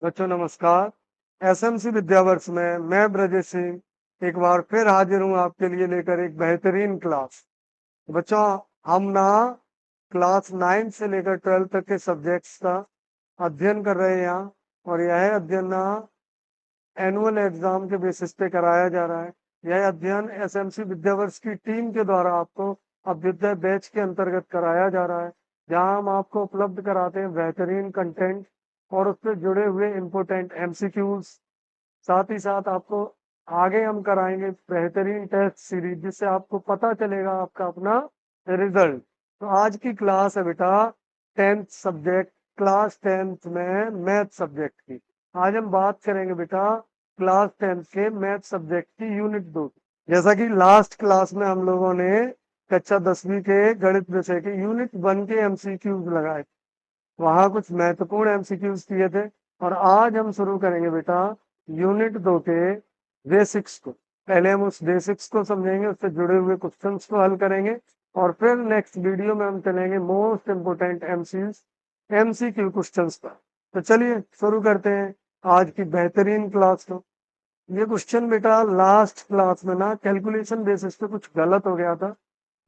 बच्चों नमस्कार। एसएमसी विद्यावर्ष में मैं ब्रजेश सिंह एक बार फिर हाजिर हूँ आपके लिए लेकर एक बेहतरीन क्लास। बच्चों हम ना क्लास 9 से लेकर 12 तक के सब्जेक्ट्स का अध्ययन कर रहे हैं यहाँ, और यह अध्ययन ना एनुअल एग्जाम के बेसिस पे कराया जा रहा है। यह अध्ययन एसएमसी विद्यावर्ष की टीम के द्वारा आपको अभ्युदय बैच के अंतर्गत कराया जा रहा है, जहां हम आपको उपलब्ध कराते हैं बेहतरीन कंटेंट और उससे जुड़े हुए इम्पोर्टेंट एमसीक्यूज। साथ ही साथ आपको आगे हम कराएंगे बेहतरीन टेस्ट सीरीज, जिससे आपको पता चलेगा आपका अपना रिजल्ट। तो आज की क्लास है बेटा 10th सब्जेक्ट, क्लास 10th में मैथ सब्जेक्ट की। आज हम बात करेंगे बेटा क्लास 10th के मैथ सब्जेक्ट की यूनिट 2। जैसा कि लास्ट क्लास में हम लोगों ने कक्षा 10वीं के गणित विषय के यूनिट 1 के एमसीक्यूज लगाए, वहां कुछ महत्वपूर्ण एमसीक्यूज किए थे। और आज हम शुरू करेंगे बेटा यूनिट 2 के बेसिक्स को। पहले हम उस बेसिक्स को समझेंगे, उससे जुड़े हुए क्वेश्चंस को हल करेंगे, और फिर नेक्स्ट वीडियो में हम चलेंगे मोस्ट इंपोर्टेंट एमसीक्यू क्वेश्चंस पर। तो चलिए शुरू करते हैं आज की बेहतरीन क्लास को। ये क्वेश्चन बेटा लास्ट क्लास में ना कैलकुलेशन बेसिस पे कुछ गलत हो गया था,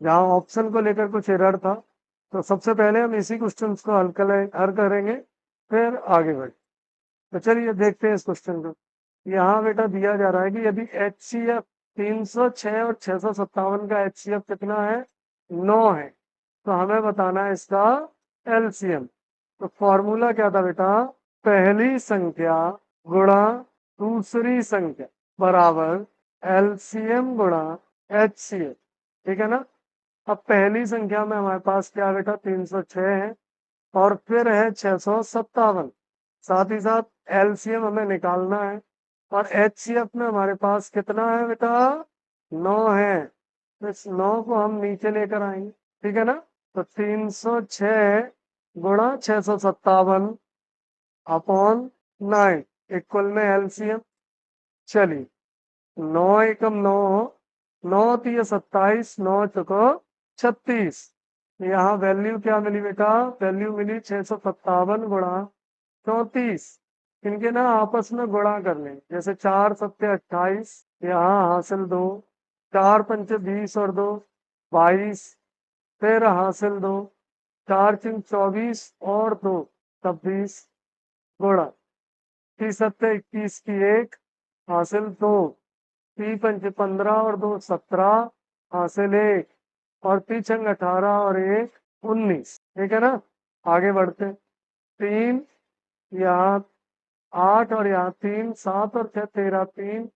जहाँ ऑप्शन को लेकर कुछ एरर था। तो सबसे पहले हम इसी क्वेश्चन को हल करेंगे, फिर आगे बढ़े। तो चलिए देखते हैं इस क्वेश्चन को। यहाँ बेटा दिया जा रहा है कि यदि एच सी एफ 306 और 657 का एच सी एफ कितना है, 9 है, तो हमें बताना है इसका एलसीएम। तो फॉर्मूला क्या था बेटा, पहली संख्या गुणा दूसरी संख्या बराबर एलसीएम गुणा एच सी एफ। ठीक है ना। अब पहली संख्या में हमारे पास क्या बेटा 306 है, और फिर है 657। साथ ही साथ एलसीएम हमें निकालना है, और एचसीएफ में हमारे पास कितना है बेटा, 9 है। तो इस 9 को हम नीचे लेकर आएंगे। ठीक है ना। तो 306 गुणा 657 अपॉन 9 इक्वल में एलसीएम। चलिए 9 एकम 9, 9 तीय 27, 9 चौको 36। यहाँ वैल्यू क्या मिली बेटा, वैल्यू मिली 657 गुणा 34। इनके ना आपस में गुणा कर लें, जैसे 4 सत्ते 28, यहाँ हासिल 2, 4 पंचे 20 और 2 22, फिर हासिल 2, 4 चिंग 24 और 2 26 गुणा 30 सत्ते 21 की 1 हासिल 2, 3 पंच 15 और 2 17 हासिल 1, और 3 छंग 18 और 1 19। ठीक है ना। आगे बढ़ते, 3 यहाँ 8 और यहाँ 3, 7 और 6 13, 3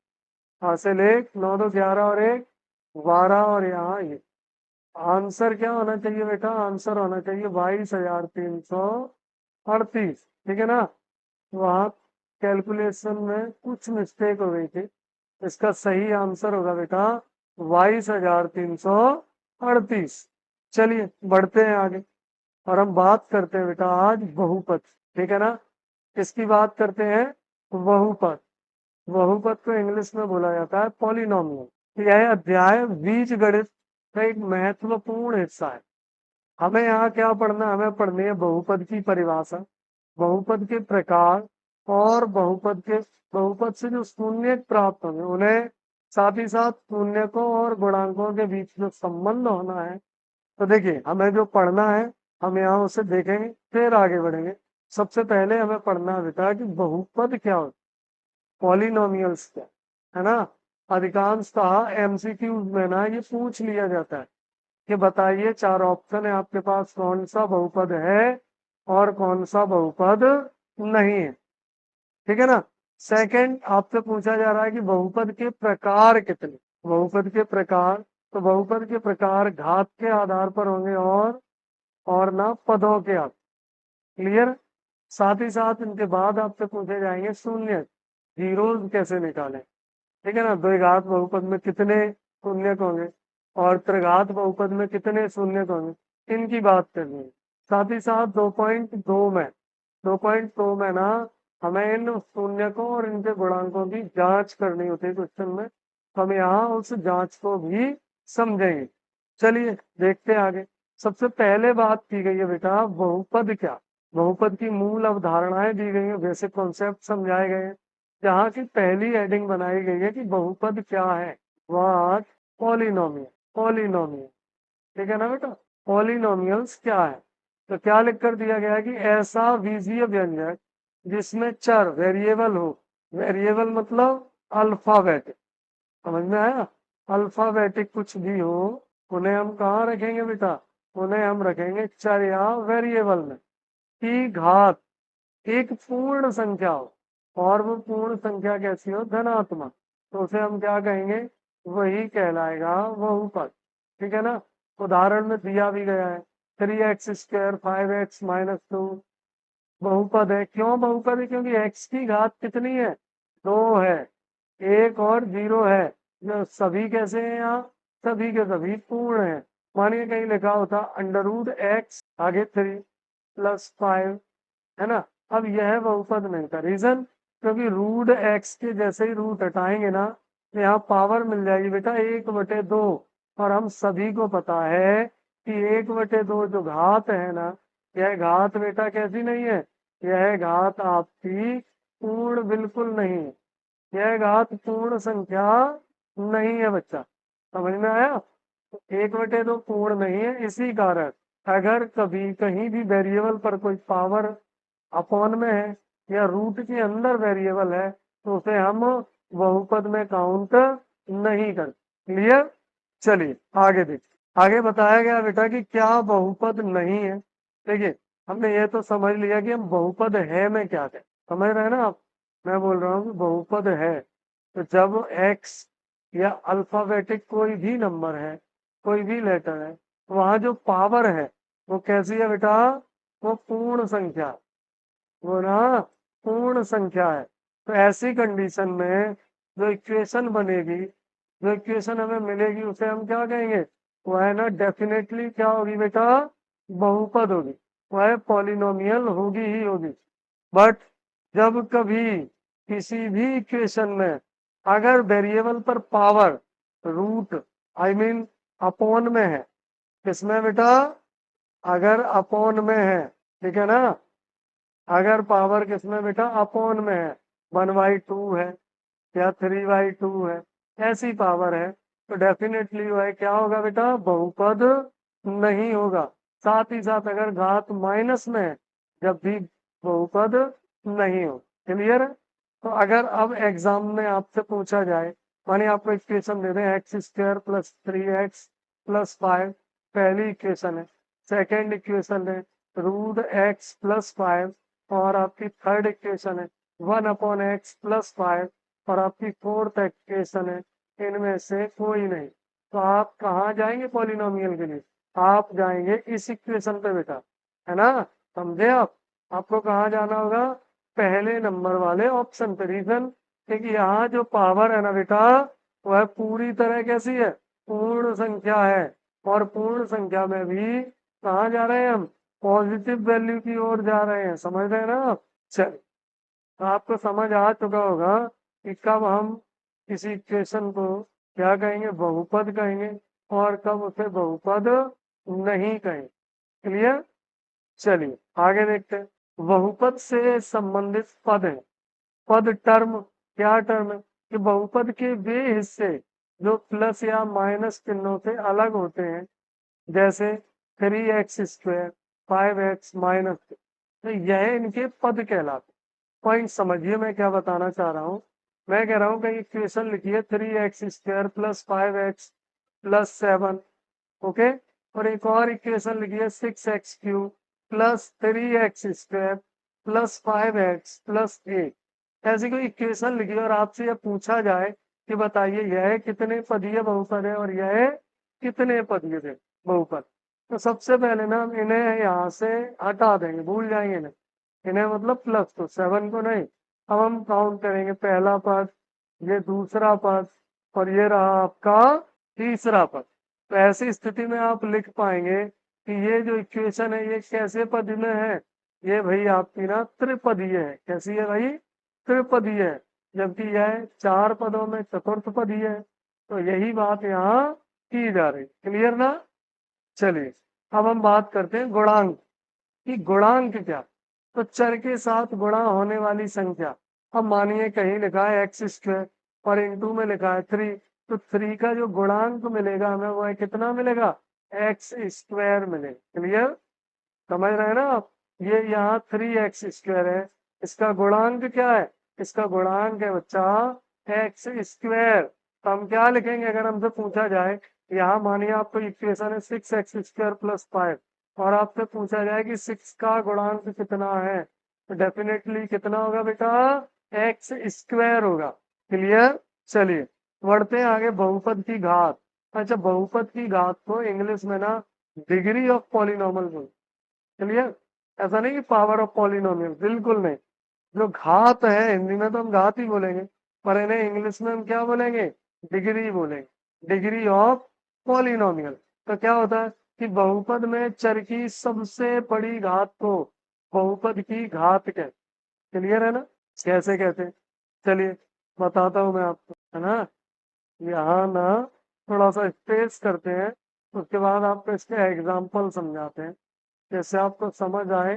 हासिल 1, 9 2 11 और 1 12, और यहाँ ये आंसर क्या होना चाहिए बेटा, आंसर होना चाहिए 22,338। ठीक है ना। वहाँ कैलकुलेशन में कुछ मिस्टेक हो गई थी, इसका सही आंसर होगा बेटा 22,338। चलिए बढ़ते हैं आगे, और हम बात करते हैं बेटा आज बहुपद। ठीक है ना। इसकी बात करते हैं बहुपद। बहुपद को इंग्लिश में बोला जाता है पॉलिनोमियल। यह अध्याय बीज गणित का एक महत्वपूर्ण हिस्सा है। हमें यहाँ क्या पढ़ना है, हमें पढ़नी है बहुपद की परिभाषा, बहुपद के प्रकार, और बहुपद से जो शून्य प्राप्त होंगे उन्हें, साथ ही साथ शून्यकों और गुणांकों के बीच में संबंध होना है। तो देखिए हमें जो पढ़ना है, हम यहाँ उसे देखेंगे फिर आगे बढ़ेंगे। सबसे पहले हमें पढ़ना है बेटा कि बहुपद क्या होता है, पॉलिनोमियल्स क्या है ना। अधिकांशतः एमसीक्यूज में ना ये पूछ लिया जाता है कि बताइए, 4 ऑप्शन है आपके पास, कौन सा बहुपद है और कौन सा बहुपद नहीं है। ठीक है ना। सेकंड आपसे पूछा जा रहा है कि बहुपद के प्रकार कितने। बहुपद के प्रकार, तो बहुपद के प्रकार घात के आधार पर होंगे, और ना पदों के आधार। क्लियर। साथ ही साथ इनके बाद आपसे पूछे जाएंगे शून्य, जीरोज कैसे निकालें। ठीक है ना। द्विघात बहुपद में कितने शून्यक होंगे, और त्रिघात बहुपद में कितने शून्यक होंगे, इनकी बात करनी है। साथ ही साथ 2.2 में ना हमें इन शून्यकों और इनके गुणांकों की जांच करनी होती है क्वेश्चन में। हम यहाँ उस जांच को भी समझेंगे। चलिए देखते हैं आगे। सबसे पहले बात की गई है बेटा बहुपद क्या। बहुपद की मूल अवधारणाएं दी गई हैं, बेसिक कॉन्सेप्ट समझाए गए हैं, जहाँ की पहली हेडिंग बनाई गई है कि बहुपद क्या है। व्हाट पॉलिनोमियल, पॉलिनोमियल, ठीक है ना बेटा। पॉलिनोमियल्स क्या है, तो क्या लिख कर दिया गया है कि ऐसा बीजीय व्यंजक जिसमें चर वेरिएबल हो, वेरिएबल मतलब अल्फाबेटिक, समझ में आया, अल्फाबेटिक कुछ भी हो, उन्हें हम कहाँ रखेंगे बेटा, उन्हें हम रखेंगे चर या वेरिएबल में, की घात एक पूर्ण संख्या हो, और वो पूर्ण संख्या कैसी हो, धनात्मक, तो उसे हम क्या कहेंगे, वही कहलाएगा बहुपद, ठीक है ना। उदाहरण में दिया भी गया है, 3x² 5x-2 बहुपद है। क्यों बहुपद है, क्योंकि x की घात कितनी है, 2 है, 1 और 0 है, जो सभी कैसे हैं यहाँ, सभी के सभी पूर्ण है। मानिए कहीं लिखा होता √x आगे 3 + 5, है ना। अब यह बहुपद नहीं था, रीजन क्योंकि √x के जैसे ही रूट हटाएंगे ना, तो यहाँ पावर मिल जाएगी बेटा 1/2, और हम सभी को पता है कि 1/2 जो घात है ना, यह घात बेटा कैसी नहीं है, यह घात आपकी पूर्ण बिल्कुल नहीं है, यह घात पूर्ण संख्या नहीं है बच्चा, समझ में आया। 1/2 पूर्ण नहीं है, इसी कारण अगर कभी कहीं भी वेरिएबल पर कोई पावर अपॉन में है या रूट के अंदर वेरिएबल है, तो उसे हम बहुपद में काउंट नहीं करते। क्लियर, चलिए आगे देखिए। आगे बताया गया बेटा कि क्या बहुपद नहीं है। देखिए हमने ये तो समझ लिया कि हम बहुपद है में क्या है, समझ रहे हैं ना आप। मैं बोल रहा हूँ कि बहुपद है तो जब x या अल्फाबेटिक कोई भी नंबर है, कोई भी लेटर है, वहां जो पावर है वो कैसी है बेटा, वो पूर्ण संख्या, वो ना पूर्ण संख्या है। तो ऐसी कंडीशन में जो इक्वेशन बनेगी, जो इक्वेशन हमें मिलेगी, उसे हम क्या कहेंगे, वो है ना डेफिनेटली क्या होगी बेटा, बहुपद होगी, वो है पॉलिनोमियल होगी ही होगी। बट जब कभी किसी भी इक्वेशन में अगर वेरिएबल पर power root I mean upon में है, किसमें बेटा, अगर अपॉन में है, ठीक है ना, अगर पावर किसमें बेटा अपॉन में है, 1/2 है या 3/2 है, ऐसी पावर है, तो डेफिनेटली वो है क्या होगा बेटा, बहुपद नहीं होगा। साथ ही साथ अगर घात माइनस में है, जब भी बहुपद नहीं हो। क्लियर है। तो अगर अब एग्जाम में आपसे पूछा जाए, मानिए आपको इक्वेशन दे दें x² + 3x + 5, पहली इक्वेशन है, सेकेंड इक्वेशन है √x + 5, और आपकी थर्ड इक्वेशन है 1/x + 5, और आपकी फोर्थ इक्वेशन है इनमें से कोई नहीं। तो आप कहाँ जाएंगे पॉलिनोमियल के लिए, आप जाएंगे इस इक्वेशन पे बेटा, है ना, समझे आप। आपको कहाँ जाना होगा, पहले नंबर वाले ऑप्शन पे। रीजन क्योंकि यहाँ जो पावर है ना बेटा, वह पूरी तरह कैसी है, पूर्ण संख्या है, और पूर्ण संख्या में भी कहाँ जा रहे हैं हम, पॉजिटिव वैल्यू की ओर जा रहे हैं, समझ रहे हैं ना आप। चल, तो आपको समझ आ चुका होगा कि कब हम किसी इक्वेशन को क्या कहेंगे, बहुपद कहेंगे, और कब उसे बहुपद नहीं कहेंगे। क्लियर, चलिए आगे देखते हैं। बहुपद से संबंधित पद है, पद टर्म, क्या टर्म है, कि बहुपद के वे हिस्से जो प्लस या माइनस चिन्हों से अलग होते हैं, जैसे 3x², 5x-, तो यह इनके पद कहलाते। पॉइंट समझिए मैं क्या बताना चाह रहा हूँ। मैं कह रहा हूँ कि इक्वेशन लिखिए 3x² + 5x + 7, ओके, और एक और इक्वेशन लिखिए 6x³ + 3x² + 5x + 8। ऐसी कोई इक्वेशन लिखिए और आपसे यह पूछा जाए कि बताइए यह कितने पदीय बहुपद है और यह कितने पदीय है बहुपद, तो सबसे पहले ना हम इन्हें यहाँ से हटा देंगे, भूल जाएंगे इन्हें, इन्हें मतलब प्लस, तो 7 को नहीं। अब हम काउंट करेंगे, पहला पद, ये दूसरा पद, और ये रहा आपका तीसरा पद। तो ऐसी स्थिति में आप लिख पाएंगे कि ये जो इक्वेशन है ये कैसे पद में है, ये भाई आपकी ना त्रिपदीय है। कैसी है भाई, त्रिपदीय है, जबकि यह 4 पदों में चतुर्थ पदीय है। तो यही बात यहाँ की जा रही। क्लियर ना। चलिए अब हम बात करते हैं गुणांक, कि गुणांक क्या, तो चर के साथ गुणा होने वाली संख्या। अब मानिए कहीं लिखा है एक्स स्क्वायर और इनटू में लिखा है 3, तो 3 का जो गुणांक मिलेगा हमें वो है कितना मिलेगा, एक्स स्क्वायर मिलेगा। क्लियर, समझ रहे हैं ना आप। ये यहाँ 3x स्क्वायर है, इसका गुणांक क्या है, इसका गुणांक है बच्चा एक्स स्क्वायर। तो हम क्या लिखेंगे अगर हमसे पूछा जाए, यहाँ मानिए आपको इक्वेशन है 6x² + 5 और आपसे पूछा जाए कि 6 का गुणांक कितना है, तो डेफिनेटली कितना होगा बेटा, एक्स स्क्वायर होगा। क्लियर, चलिए बढ़ते हैं आगे, बहुपद की घात। अच्छा, बहुपद की घात को इंग्लिश में ना डिग्री ऑफ पॉलिनॉमियल बोलते। क्लियर, ऐसा नहीं कि पावर ऑफ पॉलिनोमियल, बिल्कुल नहीं। जो घात है हिंदी में तो हम घात ही बोलेंगे, पर इन्हें इंग्लिश में हम क्या बोलेंगे, डिग्री बोलेंगे, डिग्री ऑफ पॉलिनोमियल। तो क्या होता है कि बहुपद में चर की सबसे बड़ी घात को बहुपद की घात कहते। क्लियर है ना, कैसे कहते हैं, चलिए बताता हूँ मैं आपको, है ना। यहाँ ना थोड़ा सा स्पेस करते हैं, उसके बाद आपको इसके एग्जाम्पल समझाते हैं, जैसे आपको समझ आए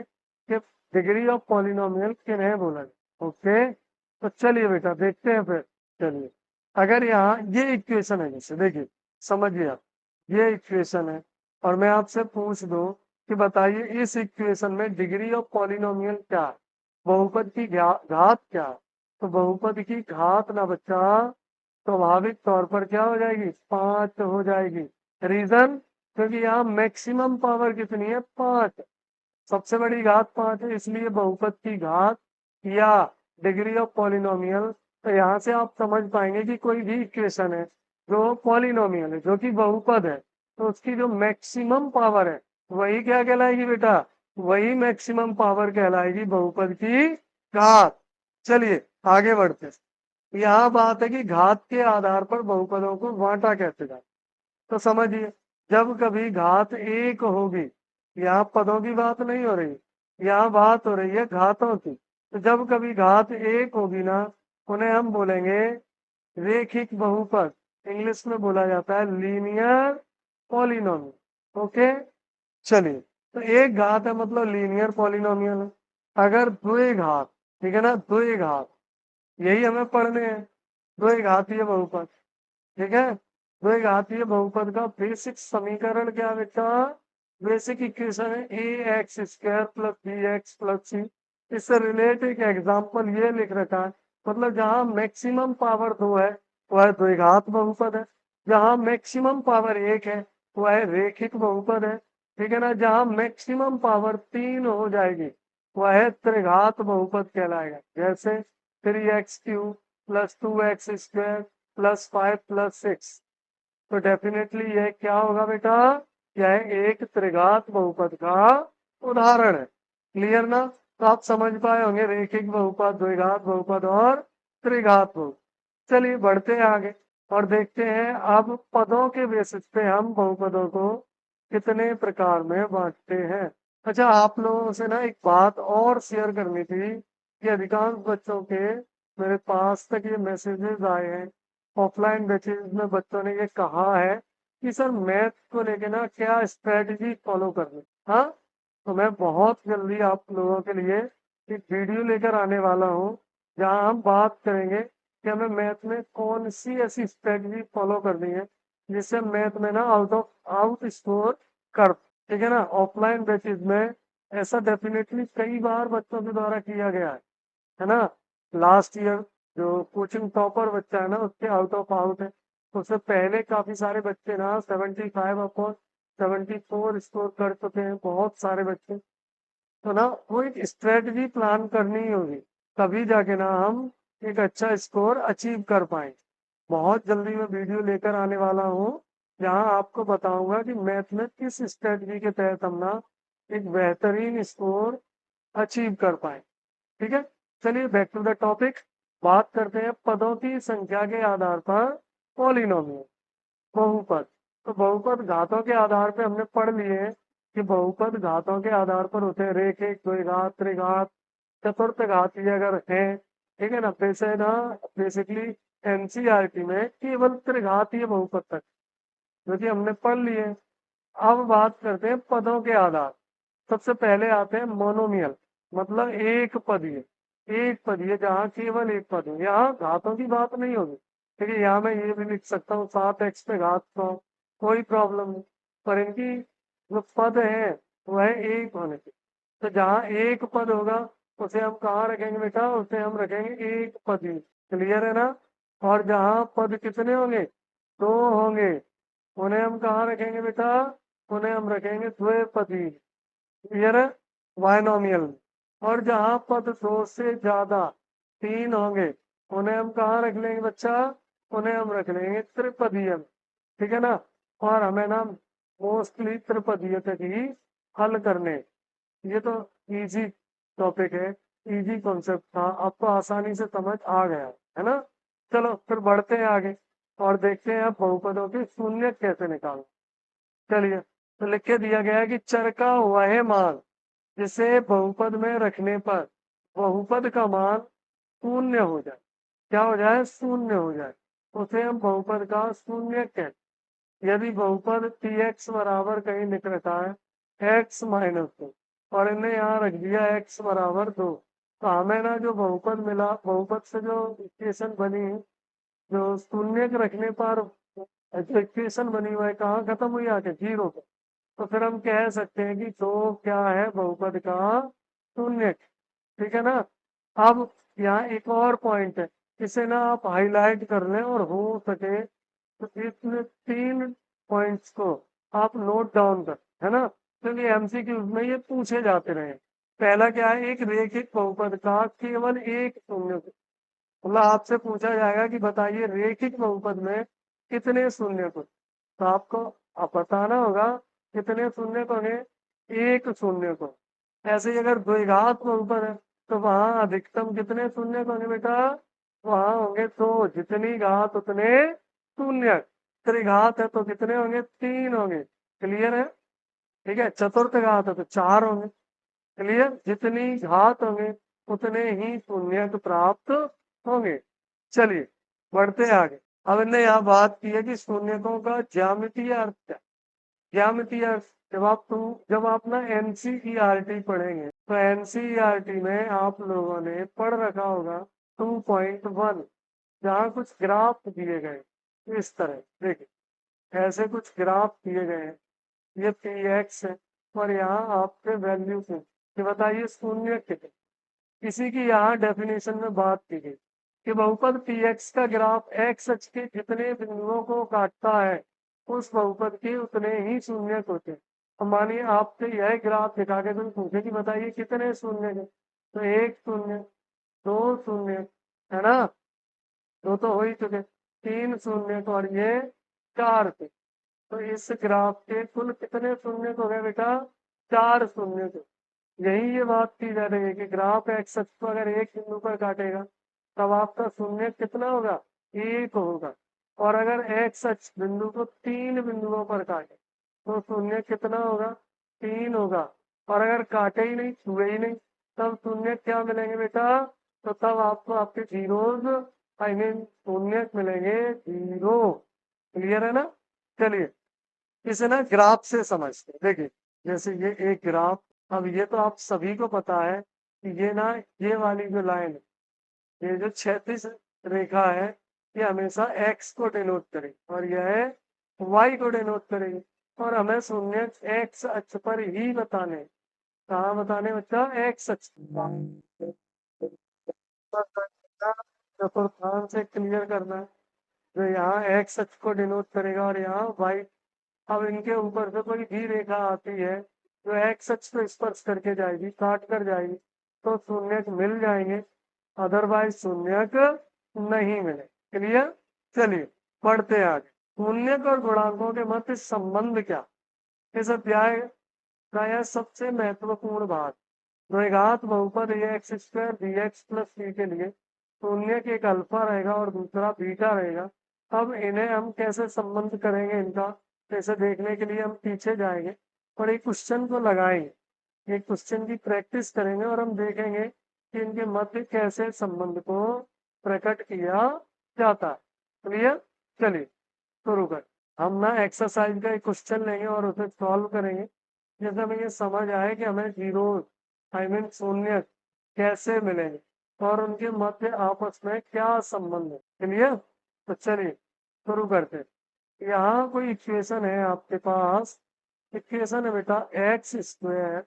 कि डिग्री ऑफ पॉलिनोमियल किन्हें बोला जाए। ओके, तो चलिए बेटा देखते हैं फिर। चलिए, अगर यहाँ ये इक्वेशन है, जैसे देखिए समझिए आप, ये इक्वेशन है और मैं आपसे पूछ दूं कि बताइए इस इक्वेशन में डिग्री ऑफ पॉलिनोमियल क्या है, बहुपद की घात क्या है। तो बहुपद की घात ना बच्चा स्वाभाविक तौर पर क्या हो जाएगी, 5 हो जाएगी। रीजन, क्योंकि यहाँ मैक्सिमम पावर कितनी है, 5, सबसे बड़ी घात 5 है, इसलिए बहुपद की घात या डिग्री ऑफ पॉलिनोमियल। तो यहाँ से आप समझ पाएंगे कि कोई भी इक्वेशन है जो पॉलिनोमियल है, जो कि बहुपद है, तो उसकी जो मैक्सिमम पावर है वही क्या कहलाएगी बेटा, वही मैक्सिमम पावर कहलाएगी बहुपद की घात। चलिए आगे बढ़ते हैं। यहाँ बात है कि घात के आधार पर बहुपदों को बांटा कैसे जाए। तो समझिए, जब कभी घात 1 होगी, यहाँ पदों की बात नहीं हो रही, यहाँ बात हो रही है घातों की। तो जब कभी घात 1 होगी ना, उन्हें हम बोलेंगे रेखिक बहुपद, इंग्लिश में बोला जाता है लीनियर पॉलिनोमियल। ओके, चलिए, तो एक घात है मतलब लीनियर पॉलिनोमियल है। अगर द्विघात, ठीक है ना, द्विघात, यही हमें पढ़ने हैं, द्विघातीय बहुपद, ठीक है। द्विघातीय बहुपद का बेसिक समीकरण क्या है बेटा, बेसिक इक्वेशन है ax² + bx + c। इससे रिलेटेड एक एग्जांपल ये लिख रखा है, मतलब जहां मैक्सिमम पावर 2 है वह द्विघात बहुपद है, जहां मैक्सिमम पावर 1 है वह रेखिक बहुपद है, ठीक है ना। जहां मैक्सिमम पावर 3 हो जाएगी वह त्रिघात बहुपद कहलाएगा, जैसे 3x³ + 2x² + 5 + 6। तो डेफिनेटली यह क्या होगा बेटा, यह एक त्रिघात बहुपद का उदाहरण है। क्लियर ना, तो आप समझ पाए होंगे रेखिक बहुपद, द्विघात बहुपद और त्रिघात बहुपद। चलिए बढ़ते हैं आगे और देखते हैं अब पदों के बेसिस पे हम बहुपदों को कितने प्रकार में बांटते हैं। अच्छा, आप लोगों से ना एक बात और शेयर करनी थी कि अधिकांश बच्चों के मेरे पास तक ये मैसेजेस आए हैं, ऑफलाइन बैचेज में बच्चों ने ये कहा है कि सर मैथ को लेके ना क्या स्ट्रेटजी फॉलो करनी। हाँ, तो मैं बहुत जल्दी आप लोगों के लिए एक वीडियो लेकर आने वाला हूँ, जहाँ हम बात करेंगे कि हमें मैथ में कौन सी ऐसी स्ट्रेटजी फॉलो करनी है जिससे मैथ में ना आउट स्कोर कर, ठीक है ना। ऑफलाइन बैचेज में ऐसा डेफिनेटली कई बार बच्चों के द्वारा किया गया है ना। लास्ट ईयर जो कोचिंग टॉपर बच्चा है ना, उसके आउट ऑफ आउट है। उससे पहले काफी सारे बच्चे ना 75/74 स्कोर कर चुके हैं, बहुत सारे बच्चे। तो ना वो एक स्ट्रेटजी प्लान करनी होगी, तभी जाके ना हम एक अच्छा स्कोर अचीव कर पाएंगे। बहुत जल्दी मैं वीडियो लेकर आने वाला हूँ, जहाँ आपको बताऊंगा कि मैथ में किस स्ट्रेटजी के तहत हम ना एक बेहतरीन स्कोर अचीव कर पाए। ठीक है, चलिए बैक टू द टॉपिक, बात करते हैं पदों की संख्या के आधार पर पॉलिनोमियल, बहुपद। तो बहुपद घातों के आधार पे हमने पढ़ लिए कि बहुपद घातों के आधार पर होते हैं रेखिक, द्विघात, त्रिघात, चतुर्थ घातीय अगर है, ठीक है ना। वैसे ना बेसिकली एनसीईआरटी में केवल त्रिघातीय बहुपद तक, जो कि हमने पढ़ लिए। अब बात करते हैं पदों के आधार। सबसे पहले आते हैं मोनोमियल। मतलब एक पद है, एक पद है जहाँ केवल एक पद है, यहाँ घातों की बात नहीं होगी। ठीक है, यहाँ मैं ये भी लिख सकता हूँ 7x पे घात 100, कोई प्रॉब्लम नहीं। पर इनकी जो पद है वह एक होने की, तो जहाँ एक पद होगा उसे हम कहाँ रखेंगे बेटा, उसे हम रखेंगे एक पदी। क्लियर है ना। और जहाँ पद कितने होंगे, दो होंगे, उन्हें हम कहाँ रखेंगे बेटा, उन्हें हम रखेंगे द्विपदी। क्लियर है, बायनोमियल। और जहां पद दो से ज्यादा, तीन होंगे, उन्हें हम कहाँ रख लेंगे बच्चा, उन्हें हम रख लेंगे त्रिपदीय में। ठीक है ना। और हमें ना मोस्टली त्रिपदीय तक ही हल करने। ये तो इजी टॉपिक है, इजी कॉन्सेप्ट था, आपको आसानी से समझ आ गया है ना। चलो फिर बढ़ते हैं आगे और देखते हैं अब बहुपदों के शून्य कैसे निकालें। चलिए, तो लिख के दिया गया है कि चर का वह मान जिसे बहुपद में रखने पर बहुपद का मान शून्य हो जाए। क्या हो जाए, शून्य हो जाए, उसे हम बहुपद का शून्य कहते हैं। यदि बहुपद पी एक्स बराबर कहीं लिख रखा है एक्स माइनस 2 और इन्हें यहाँ रख दिया एक्स बराबर 2, तो हमें ना जो बहुपद मिला, बहुपद से जो इक्वेशन बनी, जो शून्य के रखने पर जो इक्वेशन बनी हुआ है कहाँ खत्म हुई, आके 0 पे। तो फिर हम कह सकते हैं कि दो क्या है, बहुपद का शून्य। ठीक है ना। अब यहाँ एक और पॉइंट है, इसे ना आप हाईलाइट कर लें और हो सके तो इसमें तीन पॉइंट्स को आप नोट डाउन कर, है ना, क्योंकि एमसीक्यू में ये पूछे जाते रहे। पहला क्या है, एक रेखिक बहुपद का केवल एक शून्य, मतलब आपसे पूछा जाएगा कि बताइए रेखिक बहुपद में कितने शून्य को, तो आपको आप बताना होगा कितने शून्य को होंगे, एक शून्य को। ऐसे ही अगर द्विघात बहुपद है तो वहां अधिकतम कितने शून्य को होंगे बेटा, वहां होंगे तो जितनी घात उतने शून्य। त्रिघात है तो कितने होंगे, तीन होंगे। क्लियर है। ठीक है, चतुर्थ घात है तो चार होंगे। क्लियर, जितनी घात होंगे उतने ही शून्य प्राप्त होंगे। चलिए बढ़ते हैं आगे। अब इन्हें यहाँ बात की है कि शून्यकों का ज्यामितीय अर्थ क्या। ज्यामितीय अर्थ, जब आप ना एनसीईआरटी पढ़ेंगे तो एनसीईआरटी में आप लोगों ने पढ़ रखा होगा 2.1, जहाँ कुछ ग्राफ दिए गए इस तरह। देखिए ऐसे कुछ ग्राफ दिए गए हैं, ये पी एक्स है और यहाँ आपके वैल्यू है, कि बताइए शून्य कितने। इसी की यहाँ डेफिनेशन में बात की गई कि बहुपद पी एक्स का ग्राफ एक्स अक्ष के जितने बिंदुओं को काटता है उस बहुपद के उतने ही शून्य होते हैं। तो मानिए आपसे यह ग्राफ दिखा के तुम पूछे कि बताइए कितने शून्य है, तो एक शून्य, दो शून्य, है ना, दो तो हो ही चुके, तीन शून्य और ये चार थे। तो इस ग्राफ के कुल कितने शून्य हो गए बेटा, चार शून्य। यही ये बात की जा रही है कि ग्राफ एक्स अक्ष को अगर एक बिंदु पर काटेगा तब आपका शून्य कितना होगा, एक होगा। और अगर एक्स अक्ष बिंदु को तीन बिंदुओं पर काटे तो शून्य कितना होगा, तीन होगा। और अगर काटे ही नहीं, छुए ही नहीं, तब शून्य क्या मिलेंगे बेटा, तो तब आपको आपके जीरोज, आई मीन शून्य मिलेंगे, जीरो। क्लियर है ना। चलिए इसे ना ग्राफ से समझते हैं। देखिए जैसे ये एक ग्राफ, अब ये तो आप सभी को पता है कि ये ना, ये वाली जो लाइन है, ये जो क्षैतिज रेखा है, ये हमेशा एक्स को डिनोट करेगी और यह वाई को डिनोट करेगी। और हमें शून्य एक्स अक्ष पर ही बताने हैं। कहाँ बताने बच्चा, एक्स अक्ष। चतुर्थांश से क्लियर करना है, जो यहाँ एक्स अक्ष को डिनोट करेगा और यहाँ वाई। अब इनके ऊपर से कोई भी रेखा आती है जो एक्स अक्ष को स्पर्श करके जाएगी, काट कर जाएगी, तो शून्यक मिल जाएंगे, अदरवाइज शून्यक नहीं मिले। क्लियर। चलिए पढ़ते हैं आगे। शून्यक और गुणांकों के मध्य संबंध क्या, इस अध्याय का यह सबसे महत्वपूर्ण भाग। द्विघात बहुपद X square B X plus C के लिए शून्य के एक अल्फा रहेगा और दूसरा बीटा रहेगा। अब इन्हें हम कैसे संबंध करेंगे, इनका कैसे देखने के लिए हम पीछे जाएंगे और एक क्वेश्चन को लगाएंगे, एक क्वेश्चन की प्रैक्टिस करेंगे और हम देखेंगे कि इनके मध्य कैसे संबंध को प्रकट किया जाता है। क्लियर। चलिए शुरू कर। हम ना एक्सरसाइज का एक क्वेश्चन लेंगे और उसे सॉल्व करेंगे, जैसे हमें ये समझ आए कि हमें जीरो आई मीन शून्य कैसे मिलेंगे और उनके मध्य आपस में क्या संबंध है। क्लियर? तो चलिए शुरू करते हैं। यहाँ कोई इक्वेशन है आपके पास, इक्वेशन है बेटा एक्स स्क्वायर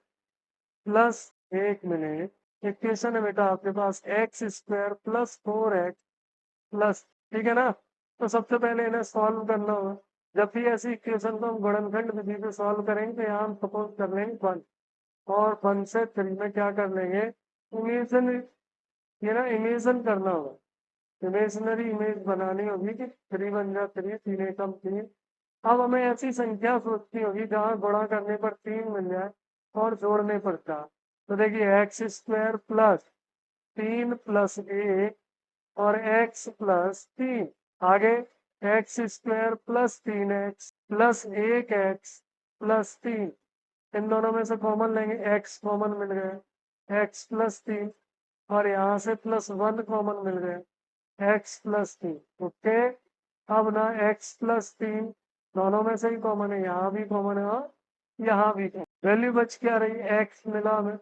प्लस, एक मिनट, इक्वेशन है बेटा आपके पास X square plus 4x plus, ठीक है ना। तो सबसे पहले इन्हें सॉल्व करना होगा। जब भी ऐसी इक्वेशन को हम गुणनखंड विधि से सॉल्व करेंगे तो यहाँ हम सपोज कर लेंगे 1 और 1 से 3 में क्या कर लेंगे, इमेजन, ये ना इमेजन करना होगा, इमेजनरी इमेज बनानी होगी कि 3 बन जा 3, 3 एकम 3। अब हमें ऐसी संख्या सोचनी होगी जहाँ गुणा करने पर 3 मिल जाए और जोड़ने पर 4। तो देखिए एक्स स्क्वायर प्लस 3 प्लस 1 और x प्लस 3, आगे x square plus 3x plus 1x plus 3, इन दोनों में से कॉमन लेंगे, x कॉमन मिल गया, x प्लस 3, और यहाँ से प्लस 1 कॉमन मिल गया, x प्लस 3। ओके, अब ना x प्लस 3 दोनों में से ही कॉमन है, यहाँ भी कॉमन है और यहाँ भी कॉमन। वैल्यू बच क्या रही, x मिला हमें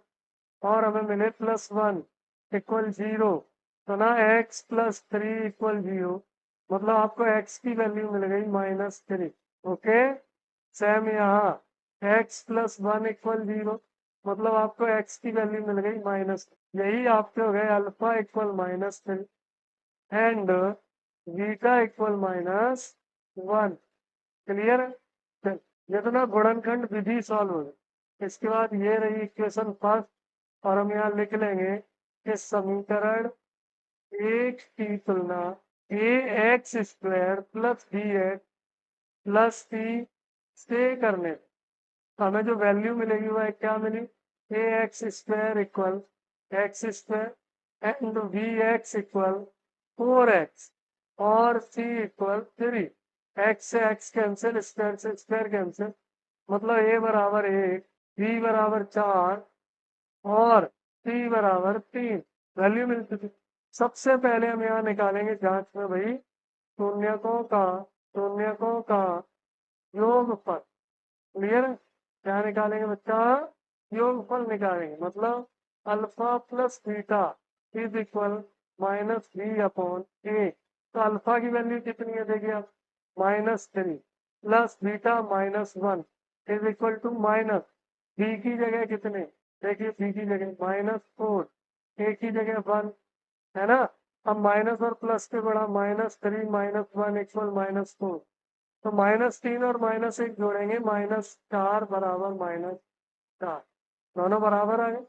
और हमें मिले प्लस 1 इक्वल 0। तो ना x प्लस 3 इक्वल 0, मतलब आपको x की वैल्यू मिल गई -3। ओके, सेम यहाँ x प्लस 1 इक्वल 0, मतलब आपको x की वैल्यू मिल गई माइनस, यही आपके हो गए alpha equal -3 and beta equal -1। Clear? ये तो ना गुणनखंड विधि सॉल्व हो गई। इसके बाद ये रही इक्वेशन फर्स्ट, और हम यहाँ लिख लेंगे कि समीकरण एक की तुलना A X square plus B X plus C से करने पर हमें जो वैल्यू मिलेगी वह क्या मिली, A X square equal X square and B X equal 4x और सी इक्वल 3। एक्स से एक्स कैंसिल, स्क्वायर से स्क्वायर कैंसिल, मतलब ए बराबर 1, बी बराबर 4 और सी बराबर 3 वैल्यू मिल चुकी। सबसे पहले हम यहाँ निकालेंगे जांच में भाई शून्यकों का योगफल। क्लियर है? क्या निकालेंगे बच्चा, योगफल निकालेंगे, मतलब alpha plus beta is equal -b/a। तो अल्फा की वैल्यू कितनी है देखिए आप, -3 plus beta -1 is equal to minus, B की जगह कितने, देखिए बी की जगह -4, ए की जगह 1, है ना। अब माइनस और प्लस के बड़ा -3 -1 इक्वल -4, तो -3 और -1 जोड़ेंगे, -4 बराबर -4, दोनों बराबर आ गए।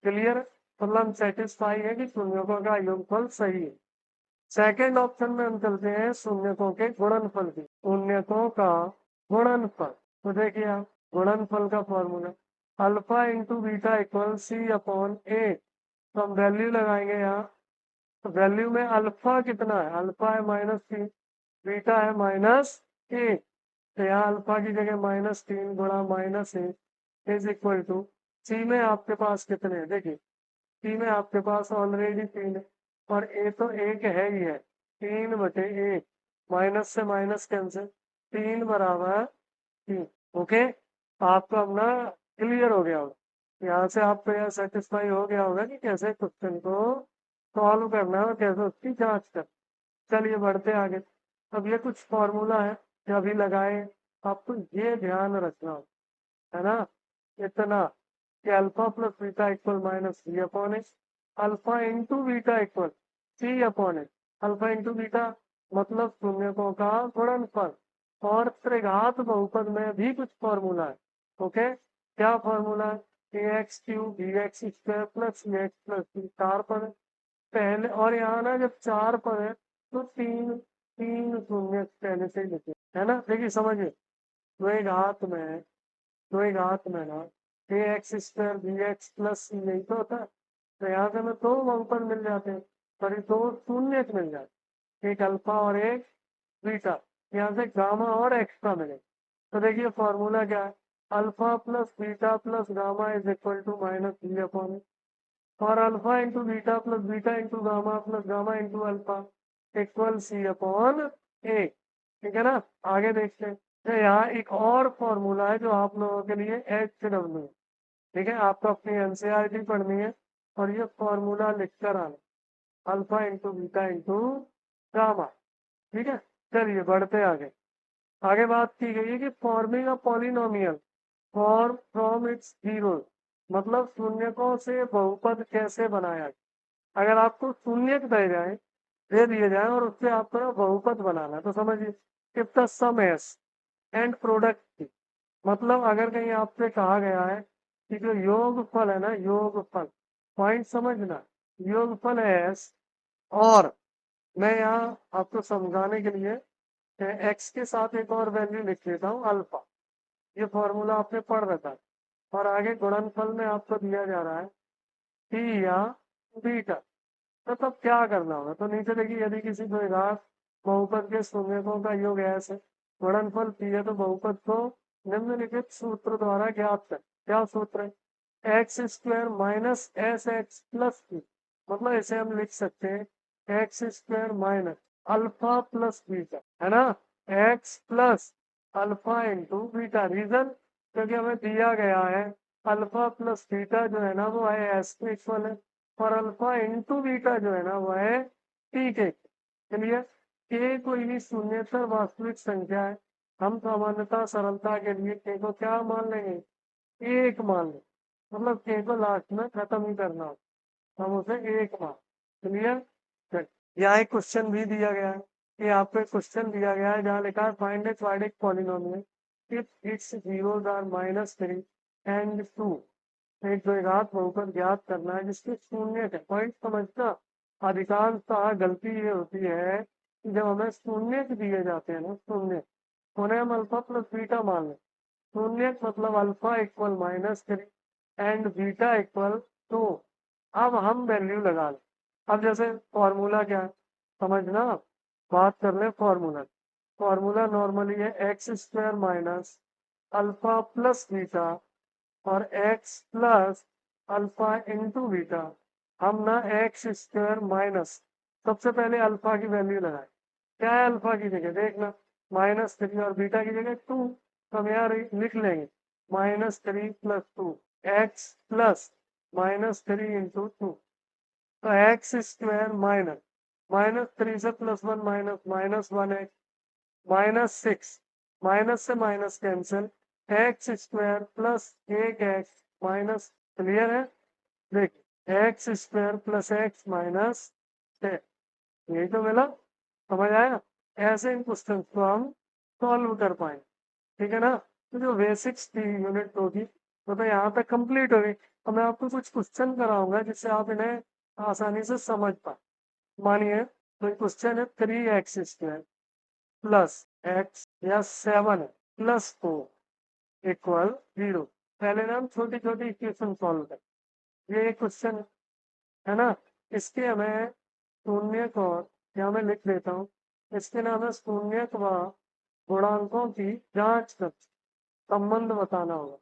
क्लियर? मतलब हम सेटिस्फाई है कि शून्यकों का योगफल सही है। सेकंड ऑप्शन में हम चलते हैं शून्यकों के गुणनफल की, शून्यकों का गुणनफल। तो देखिए आप गुणनफल का formula alpha into beta equal c/a। तो हम वैल्यू लगाएंगे यहाँ, तो वैल्यू में अल्फा कितना है, अल्फा है -3, बीटा है -1, तो यहाँ अल्फा की जगह -3 गुणा -1 इज इक्वल टू, सी में आपके पास कितने हैं देखिए, सी में आपके पास ऑलरेडी 3 है और ए तो एक है ही है, 3/1, माइनस से माइनस कैंसिल, 3 बराबर 3। ओके, आपका अपना क्लियर हो गया होगा, यहाँ से आपको यह सेटिस्फाई हो गया होगा कि कैसे क्वेश्चन को सॉल्व करना है और कैसे उसकी जांच कर। चलिए बढ़ते आगे। अब ये कुछ फॉर्मूला है जो अभी लगाए, आपको ये ध्यान रखना है ना, इतना कि alpha plus beta equal -c/x, alpha into beta equal c/x, alpha into beta मतलब शून्यकों का गुणनफल, और त्रिघात बहुपद में भी कुछ फॉर्मूला है। ओके, क्या फॉर्मूला है, ax³ bx² plus cx plus b, 4 पद है पहले, और यहाँ ना जब 4 पद है तो तीन तीन शून्य पहले से ही लिखे, है ना। देखिए समझिए, द्विघात में, द्विघात में ना ax² bx प्लस सी यही तो होता है, तो यहाँ से हमें 2 बहुपद मिल जाते हैं, सॉरी 2 शून्य मिल जाते, एक अल्फा और एक बीटा, यहाँ से गामा और एक्स्ट्रा मिले। तो देखिए फॉर्मूला क्या है, alpha plus beta plus gamma is equal to -b/a, और alpha into beta plus beta into gamma plus gamma into alpha equal c/a। ठीक है ना, आगे देखते हैं। तो यहाँ एक और फॉर्मूला है जो आप लोगों के लिए HW, ठीक है, आपको अपनी एनसीईआरटी पढ़नी है और ये फॉर्मूला लिखकर आना, alpha into beta into gamma. ठीक है, चलिए बढ़ते आगे। आगे बात की गई है कि forming a polynomial form from its zero, मतलब शून्यकों से बहुपद कैसे बनाया जाए। अगर आपको शून्यक दे दिए जाए और उससे आपको ना बहुपद बनाना है, तो समझिए if the sum S and product, मतलब अगर कहीं आपसे कहा गया है कि जो योगफल है ना, योगफल, पॉइंट समझना, योगफल है एस, और मैं यहाँ आपको समझाने के लिए एक्स के साथ एक और वैल्यू लिख देता हूँ अल्फा। ये फॉर्मूला आपने पढ़ रखा है। और आगे गुणनफल में आपको दिया जा रहा है टी या बीटा। तो तब क्या करना होगा, तो नीचे देखिए, यदि किसी द्विघात बहुपद के शून्यकों का योग ऐसे गुणनफल पी है, तो बहुपद को निम्नलिखित सूत्र द्वारा ज्ञात कर। क्या सूत्र है, x square minus S x plus P, मतलब इसे हम लिख सकते हैं x square minus alpha plus beta, है ना, x plus alpha into beta. Reason, क्योंकि हमें दिया गया है अल्फा प्लस बीटा जो है ना वो है एस के इक्वल है, और अल्फा इंटू बीटा जो है ना वो है टी के। चलिए, के कोई भी शून्येतर वास्तविक संख्या है, हम सामान्यतः सरलता के लिए के को क्या मान लेंगे, एक मान लें, मतलब के को लास्ट में खत्म ही करना हो, हम उसे एक मान। क्लियर। यहाँ एक क्वेश्चन भी दिया गया है कि आपको एक क्वेश्चन दिया गया है जहाँ लिखा है find a quadratic polynomial if it's zeros are -3 and 2। एक द्विघात बहुपद ज्ञात करना है जिसके शून्य है। पॉइंट समझना, अधिकांशतः गलती ये होती है कि जब हमें शून्य दिए जाते हैं ना, शून्य, उन्हें हम अल्फा प्लस बीटा मान लें। शून्य मतलब alpha equal -3 and beta equal 2। अब हम वैल्यू लगा लें। अब जैसे फॉर्मूला क्या है समझना, बात कर ले फॉर्मूला। फॉर्मूला नॉर्मली है x square minus alpha plus beta और X plus alpha into beta. हम ना एक्स स्क्वायर माइनस, सबसे पहले अल्फा की वैल्यू लगाए। क्या है अल्फा की जगह, देखना, -3 और बीटा की जगह 2, तो हम यहाँ लिख लेंगे -3 प्लस 2 एक्स प्लस -3 इंटू 2। तो एक्स स्क्वायर माइनस -3 से +1 -1 एक्स -6, माइनस से minus cancel, x square plus 1 x minus. Clear है, देखिए x square plus x minus 10, यही तो मिला। समझ आया, ऐसे इन क्वेश्चन को हम सॉल्व कर पाएंगे। ठीक है ना, तो जो बेसिक्स थी यूनिट 2 की तो यहाँ तक कंप्लीट हो गई। अब मैं आपको कुछ क्वेश्चन कराऊंगा जिससे आप इन्हें आसानी से समझ पाए। मानिए तो क्वेश्चन है 3x स्क्वायर प्लस एक्स या 7 प्लस 4 इक्वल 0। पहले ना हम छोटी छोटी इक्वेशन सॉल्व करें। ये एक क्वेश्चन है ना, इसके हमें शून्य को यहाँ मैं लिख देता हूँ, इसके नाम है शून्य व गुणांकों की जांच कर संबंध बताना होगा।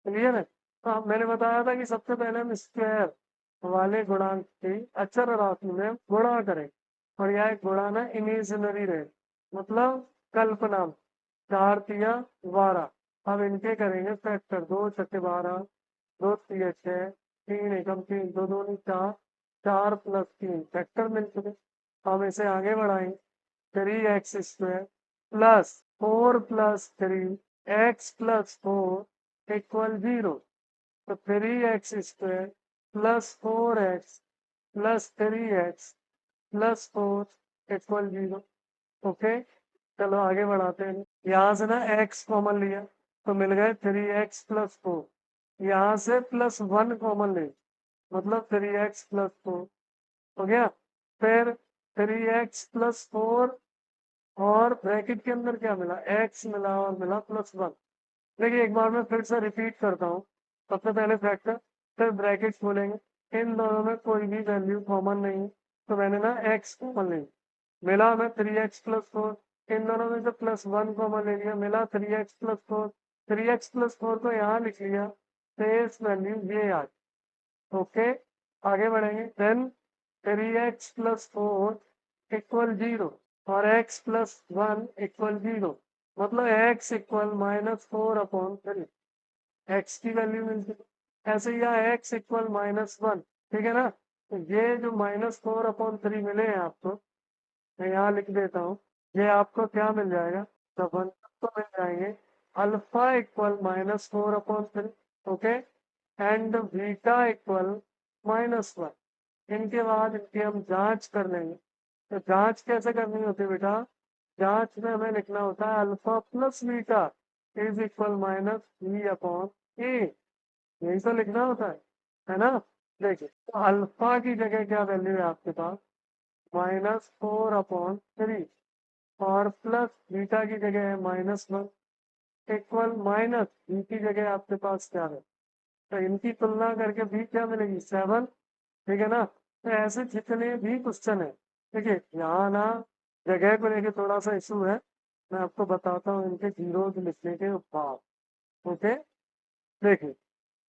क्लियर है, तो मैंने बताया था कि सबसे पहले हम स्क्वायर वाले गुणांक की अचर राशि में गुणा करें, और यह एक गुणा ना इमेजिनरी रहे, मतलब कल्पना में। 4 तिया 12, अब इनके करेंगे फैक्टर, 2 छक्के 12, 2 तिया 6, 3 एकम 3, 2 दूनी 4, 4 प्लस 3 फैक्टर मिल चुके। हम इसे आगे बढ़ाएंगे, 3x square plus 4 plus 3 x plus 4 equal 0। तो 3x square plus 4x plus 3x plus 4 equal 0। Okay, चलो आगे बढ़ाते हैं। यहाँ से ना x कॉमन लिया तो मिल गए 3x प्लस 4, यहाँ से +1 कॉमन ले, मतलब 3x प्लस 4 हो गया। फिर 3x प्लस 4 और ब्रैकेट के अंदर क्या मिला, x मिला और मिला +1। देखिए एक बार मैं फिर से रिपीट करता हूँ, सबसे पहले फैक्टर, फिर ब्रैकेट खोलेंगे, इन दोनों में कोई भी वैल्यू कॉमन नहीं, तो मैंने ना x कॉमन ले मिला हमें 3x प्लस 4, इन दोनों में से +1 कॉमन ले लिया, मिला 3x प्लस 4, 3x प्लस 4 को यहाँ लिख लिया, फेस वैल्यू ये आज। ओके, आगे बढ़ेंगे, देन 3x प्लस 4 इक्वल 0 और x प्लस 1 इक्वल 0, मतलब x इक्वल -4/3, x की वैल्यू मिलती है। ऐसे ही यहाँ x इक्वल -1, ठीक है ना। तो ये जो -4/3 मिले हैं आपको, मैं यहाँ लिख देता हूँ, ये आपको क्या मिल जाएगा, तो मिल जाएंगे alpha equal -4/3, okay, and beta equal -1। इनके बाद इनकी हम जांच कर लेंगे। तो जांच कैसे करनी होती है बेटा, जांच में हमें लिखना होता है alpha plus beta is equal -b/a, यही तो लिखना होता है ना। देखिए, तो अल्फा की जगह क्या वैल्यू है आपके पास, -4/3, और प्लस बीटा की जगह है -1, इक्वल माइनस बी की जगह आपके पास क्या है, तो इनकी तुलना करके बी क्या मिलेगी, 7, ठीक है ना। तो ऐसे जितने भी क्वेश्चन है, देखिए यहाँ ना जगह को लेके थोड़ा सा इशू है, मैं आपको बताता हूँ इनके जीरोज लिखने के बाद, ओके। देखिए,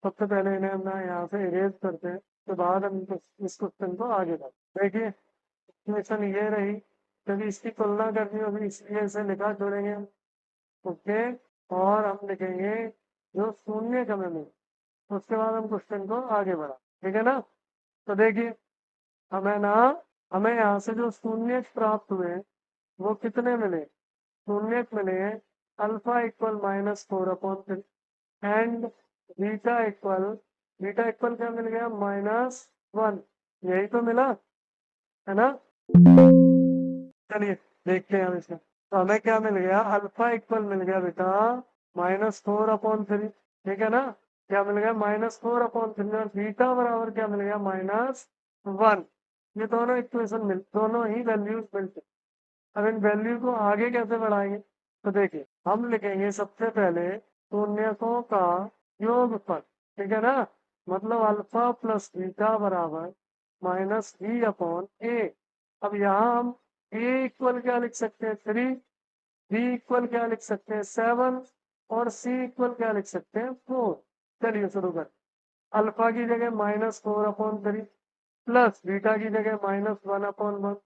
सबसे पहले इन्हें हम ना यहाँ से इरेज करते हैं, तो बाद हम इस क्वेश्चन को आगे बढ़ते। देखिए, इक्वेशन ये रही, क्योंकि इसकी तुलना करनी होगी इसलिए इसे लिखा जोड़ेंगे हम, ओके। और हम लिखेंगे जो शून्य क्रम में, उसके बाद हम क्वेश्चन को आगे बढ़ा, ठीक है ना। तो देखिए, हमें ना हमें यहाँ से जो शून्य प्राप्त हुए वो कितने मिले, शून्य मिले alpha equal -4/3, and beta equal क्या मिल गया, -1, यही तो मिला है ना। चलिए देखते हैं हम इसमें, तो हमें क्या मिल गया, अल्फा इक्वल मिल गया बेटा -4/3, ठीक है ना। क्या मिल गया, -4/3, और बीटा बराबर क्या मिल गया, -1। ये दोनों इक्वेशन दोनों ही वैल्यूज मिलते। अब इन वैल्यू को आगे कैसे बढ़ाएंगे, तो देखिए हम लिखेंगे सबसे पहले शून्यकों का योगफल, ठीक है ना। मतलब अल्फा प्लस बीटा बराबर -b/a। अब यहाँ हम a इक्वल क्या लिख सकते हैं, 3, b इक्वल क्या लिख सकते हैं, 7, और c इक्वल क्या लिख सकते हैं, 4। चलिए शुरू कर, अल्फा की जगह -4/3, प्लस बीटा की जगह -1/1,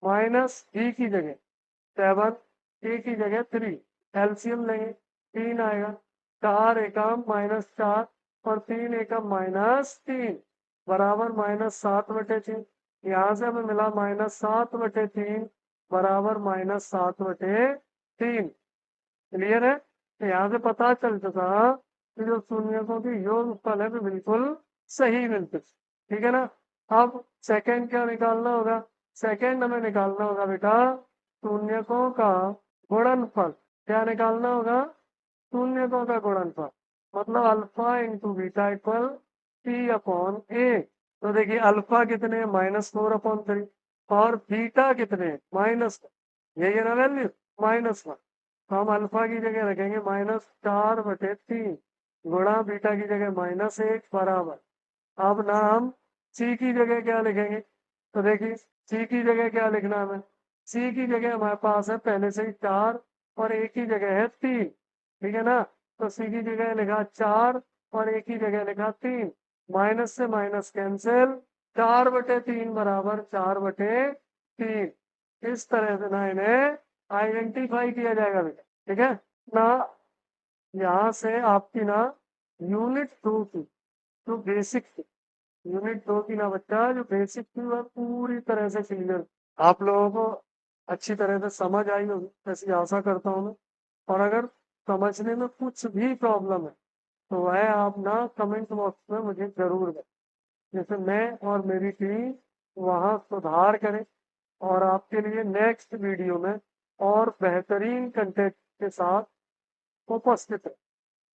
माइनस बी की जगह 7, ए की जगह 3, एलसीएम लेंगे 3 आएगा, 4 एकम -4, और 3 एकम -3, बराबर -7/3। यहाँ से हमें मिला -7/3 बराबर -7/3। क्लियर है, तो यहाँ से पता चल चुका कि जो शून्यकों की योगफल है वो बिल्कुल सही मिलते, ठीक है ना। अब सेकंड क्या निकालना होगा, सेकंड हमें निकालना होगा बेटा शून्यकों का गुणनफल। क्या निकालना होगा, शून्यकों का गुणनफल, मतलब alpha into beta equal p/a। तो देखिए अल्फा कितने, -4/3, और बीटा कितने, यही है ना वैल्यू, -1। तो हम अल्फा की जगह रखेंगे -4/3, गुणा बीटा की जगह -1 बराबर। अब ना हम सी की जगह क्या लिखेंगे, तो देखिए सी की जगह क्या लिखना है, हमें सी की जगह हमारे पास है पहले से ही 4, और ए की जगह है 3, ठीक है ना। तो सी की जगह लिखा 4, और ए की जगह लिखा 3, माइनस से माइनस कैंसिल, 4/3 बराबर 4/3। इस तरह से ना इन्हें आइडेंटिफाई किया जाएगा बेटा, ठीक है ना। यहाँ से आपकी ना यूनिट 2 की जो बेसिक थी, यूनिट 2 की ना बच्चा जो बेसिक थी वह पूरी तरह से क्लियर आप लोगों को अच्छी तरह से समझ आई होगी, ऐसी आशा करता हूँ मैं। और अगर समझने में कुछ भी प्रॉब्लम है तो वह आप ना कमेंट बॉक्स में मुझे जरूर दें, जैसे मैं और मेरी टीम वहाँ सुधार करें और आपके लिए नेक्स्ट वीडियो में और बेहतरीन कंटेंट के साथ उपस्थित है,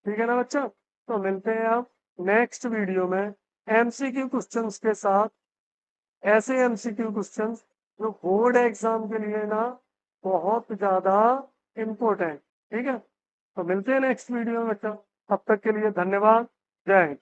ठीक है ना बच्चा। तो मिलते हैं आप नेक्स्ट वीडियो में एमसीक्यू क्वेश्चंस के साथ, ऐसे एमसीक्यू क्वेश्चंस जो बोर्ड एग्जाम के लिए ना बहुत ज्यादा इम्पोर्टेंट, ठीक है। तो मिलते हैं नेक्स्ट वीडियो में बच्चा, तब तक के लिए धन्यवाद, जय हिंद।